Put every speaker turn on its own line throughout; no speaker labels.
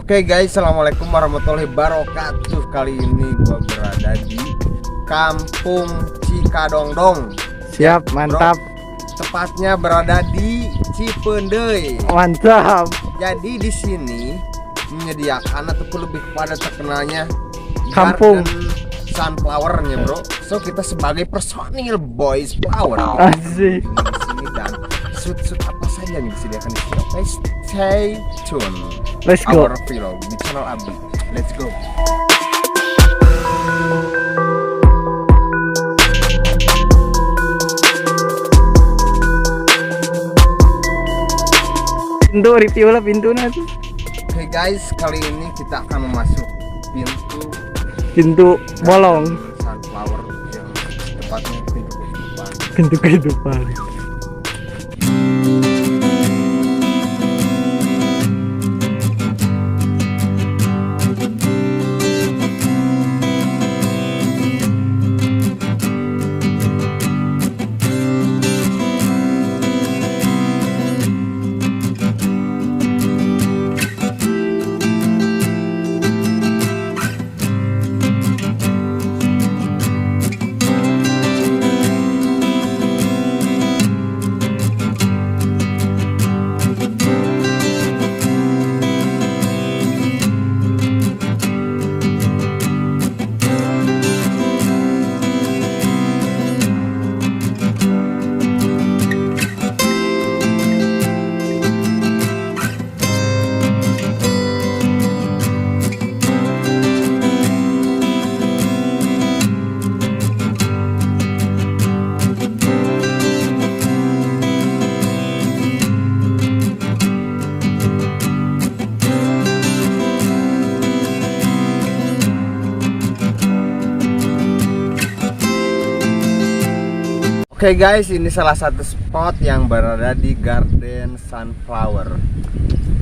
Oke guys, assalamualaikum warahmatullahi wabarakatuh. Kali ini gua berada di Kampung Cikadongdong.
Siap, mantap.
Tepatnya berada di Cipendei.
Mantap.
Jadi di sini menyediakan ataupun lebih kepada terkenalnya
Kampung
garden sunflower-nya, bro. So kita sebagai personil boys flower
asik.
di sini dan shoot apa saja yang disediakan di sini. Oke, stay tune.
Let's go.
Our vlog di channel Abi. Let's go.
Pintu review lah pintu nanti.
Oke guys, kali ini kita akan memasuki
Pintu bolong.
sunflower yang tepatnya pintu kehidupan.
Pintu kehidupan.
Oke guys, ini salah satu spot yang berada di Garden Sunflower.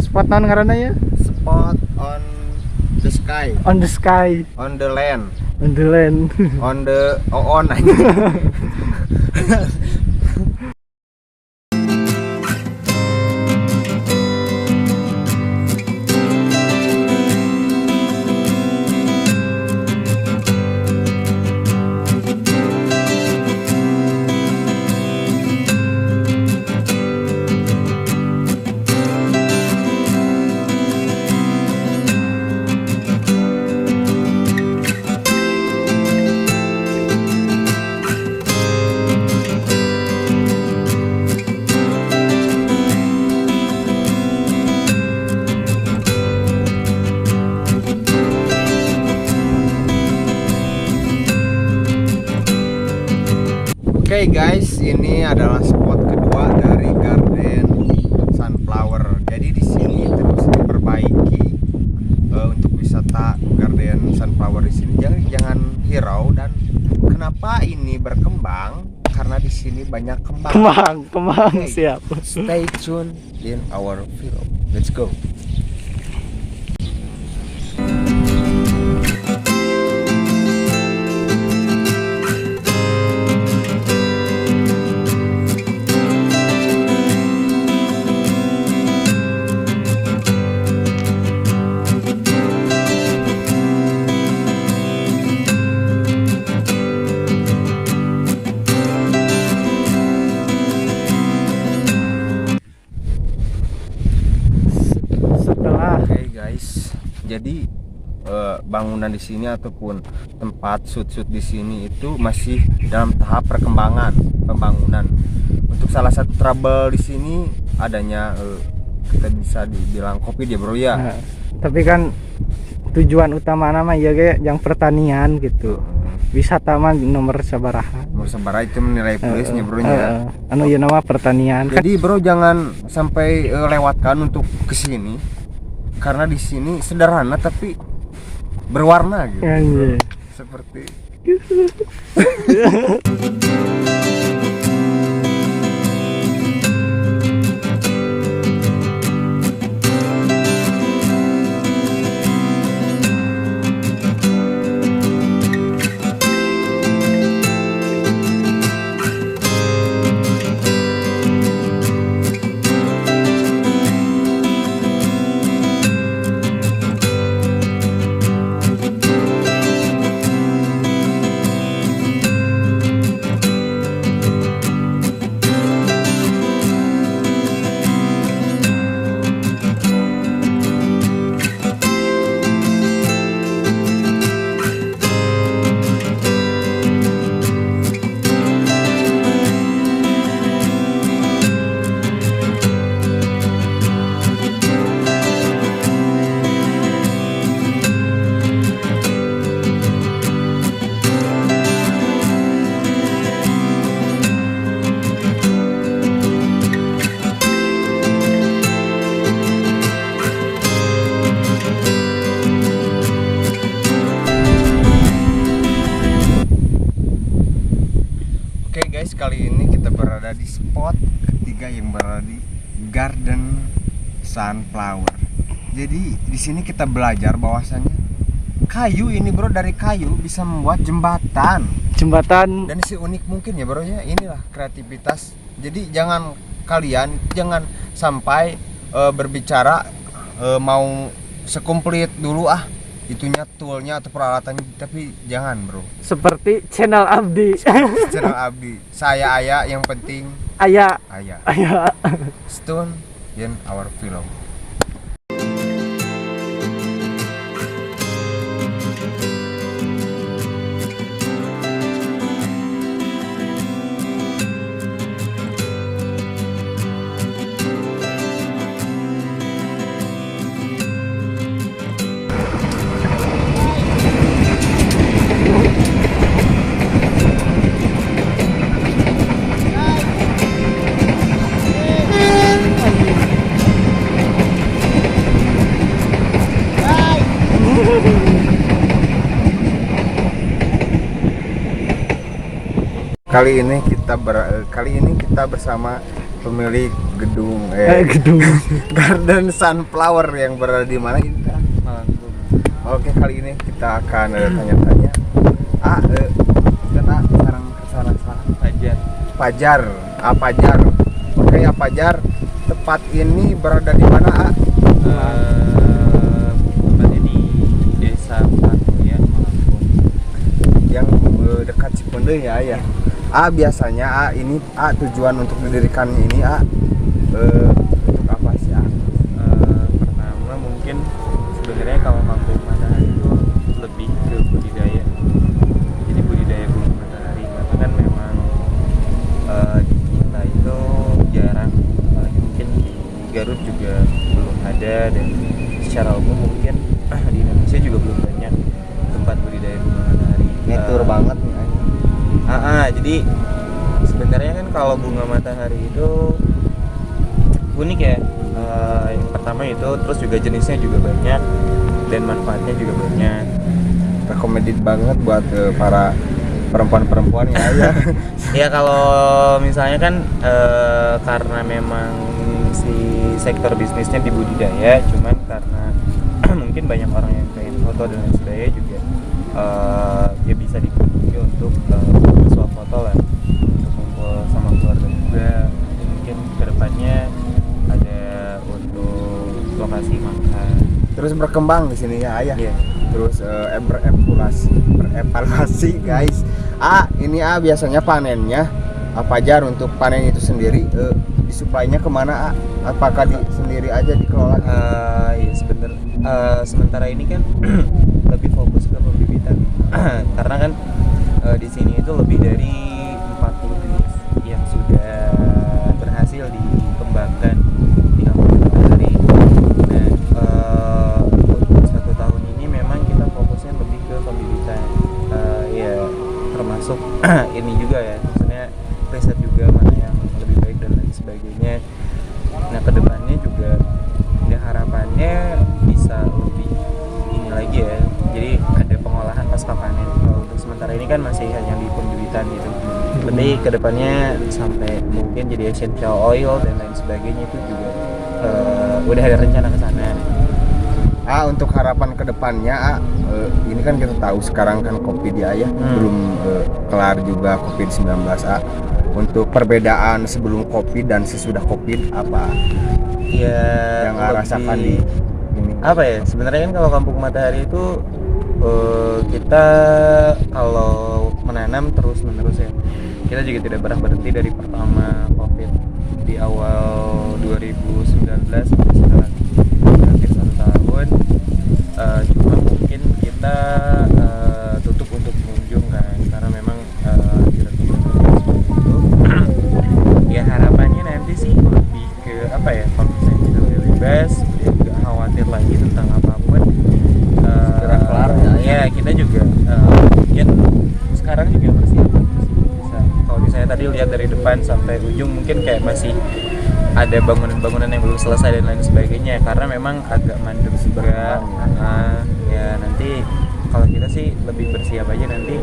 Spot non karena ya?
Spot on the sky,
On the sky,
on the land,
on the land.
on the on. Oke guys, ini adalah spot kedua dari Garden Sunflower. Jadi di sini terus diperbaiki untuk wisata Garden Sunflower di sini. Jangan hirau, dan kenapa ini berkembang? Karena di sini banyak kembang.
Kembang
Oke,
siap.
Stay tune in our vlog. Let's go. Oke guys, jadi bangunan di sini ataupun tempat shoot di sini itu masih dalam tahap perkembangan pembangunan. Untuk salah satu trouble di sini adanya kita bisa dibilang kopi dia, bro ya.
Nah, tapi kan tujuan utama nama ya kayak yang pertanian gitu. Wisata mah nomor sabaraha.
Nomor sabaraha itu menilai plusnya, bro ya.
Anu ya nama pertanian.
Jadi bro jangan sampai lewatkan untuk kesini, karena di sini sederhana tapi berwarna gitu, bro. Seperti guys, kali ini kita berada di spot ketiga yang berada di Garden Sunflower. Jadi di sini kita belajar bahwasannya kayu ini bro, dari kayu bisa membuat jembatan. Dan si unik mungkin ya bro ya, inilah kreativitas. Jadi kalian jangan sampai berbicara mau sekumplit dulu itunya, toolnya atau peralatannya, tapi jangan bro.
Seperti channel Abdi.
Channel Abdi. Saya Ayah, yang penting
Ayah.
Stone in our film. Kali ini kita bersama pemilik gedung Garden Sunflower yang berada di mana ini kan? Oke, kali ini kita akan tanya-tanya. Kita sekarang kesana Pajar. Pajar. Oke, Pajar. Tempat ini berada di mana?
Tempatnya di Desa Patuya, Malanggung.
Yang dekat Cikonde ya. Biasanya ini tujuan untuk didirikan ini untuk apa sih?
Pertama mungkin sebenarnya kalau Kampung Matahari itu lebih ke budidaya. Jadi budidaya bunga matahari, karena kan memang di kita itu jarang, apalagi mungkin di Garut juga belum ada, dan secara umum mungkin di Indonesia juga belum banyak tempat budidaya bunga matahari.
Nature banget nih.
Jadi sebenarnya kan kalau bunga matahari itu unik ya. Yang pertama itu, terus juga jenisnya juga banyak dan manfaatnya juga banyak.
Recommended banget buat para perempuan-perempuan ya.
Ya kalau misalnya kan karena memang si sektor bisnisnya di budidaya, cuman karena mungkin banyak orang yang pengen foto dan lain sebagainya juga ya bisa dikunjungi untuk suap foto lah, untuk kumpul sama keluarga juga. Mungkin kedepannya ada untuk lokasi makan.
Terus berkembang di sini ya Ayah.
Iya.
Terus berevaluasi guys. Ini biasanya panennya Pajar, untuk panen itu sendiri disuplainya kemana? Apakah sendiri aja dikelola?
Ya sementara ini kan lebih fokus ke pembibitan. Karena kan di sini itu lebih dari 40 jenis yang sudah berhasil dikembangkan di Kampung Matahari. Nah, untuk 1 tahun ini memang kita fokusnya lebih ke pembibitan. Ya termasuk ini juga ya, maksudnya riset juga mana yang lebih baik dan lain sebagainya. Nah, kedepannya juga harapannya bisa lebih ini lagi ya, jadi ada pengolahan pasca panen. Kalau untuk sementara ini kan masih hanya di pembibitan gitu, tapi kedepannya sampai mungkin jadi essential oil dan lain sebagainya itu juga udah ada rencana ke sana.
Untuk harapan kedepannya ini kan kita tahu sekarang kan Covid ya belum kelar juga Covid-19. Untuk perbedaan sebelum Covid dan sesudah Covid apa
ya
yang rasakan di ini?
Apa ya, sebenarnya kan kalau Kampung Matahari itu kita kalau menanam terus menerus ya, kita juga tidak pernah berhenti dari pertama Covid di awal 2019 sampai sekarang, hampir 1 tahun. Cuma mungkin kita tutup untuk pengunjung kan, karena memang direkomendasi seperti itu. Ya harapannya nanti sih lebih ke apa ya, kalau misalnya kita udah bebas, udah nggak khawatir lagi tentang apapun.
Kelar
ya kita juga mungkin sekarang juga masih bisa. Kalau misalnya tadi lihat dari depan sampai ujung mungkin kayak masih ada bangunan-bangunan yang belum selesai dan lain sebagainya, karena memang agak mandek sebenarnya. Ya nanti kalau kita sih lebih bersiap aja nanti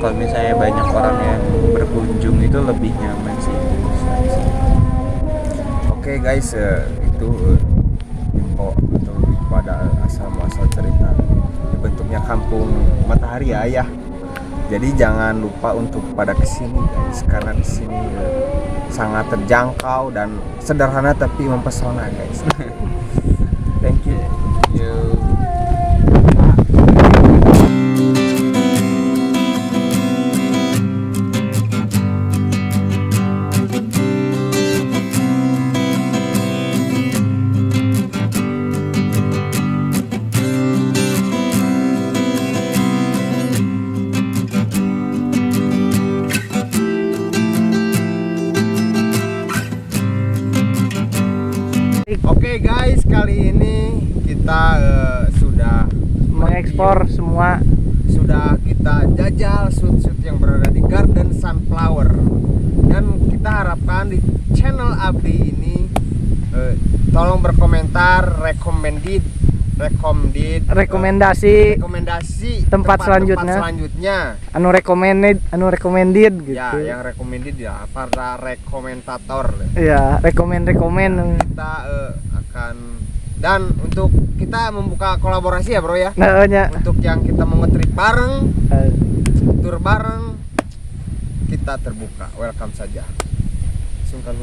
kalau misalnya banyak orang yang berkunjung itu lebih nyaman sih.
Oke guys, itu info atau pada asal muasal cerita bentuknya kampung Matahari ya. Jadi jangan lupa untuk pada kesini guys, karena di sini sangat terjangkau dan sederhana tapi mempesona guys. Thank you. Oke guys, kali ini kita sudah
Mengekspor semua.
sudah kita jajal shoot-shoot yang berada di Garden Sunflower, dan kita harapkan di channel Abdi ini tolong berkomentar
Rekomendasi tempat selanjutnya. Anu recommended gitu.
Ya, yang recommended ya para rekomentator.
Ya, rekomend.
Kita akan, dan untuk kita membuka kolaborasi ya bro ya.
Nah, nya.
Untuk yang kita mau nge-trip bareng, tur bareng, kita terbuka, welcome saja. Sungkan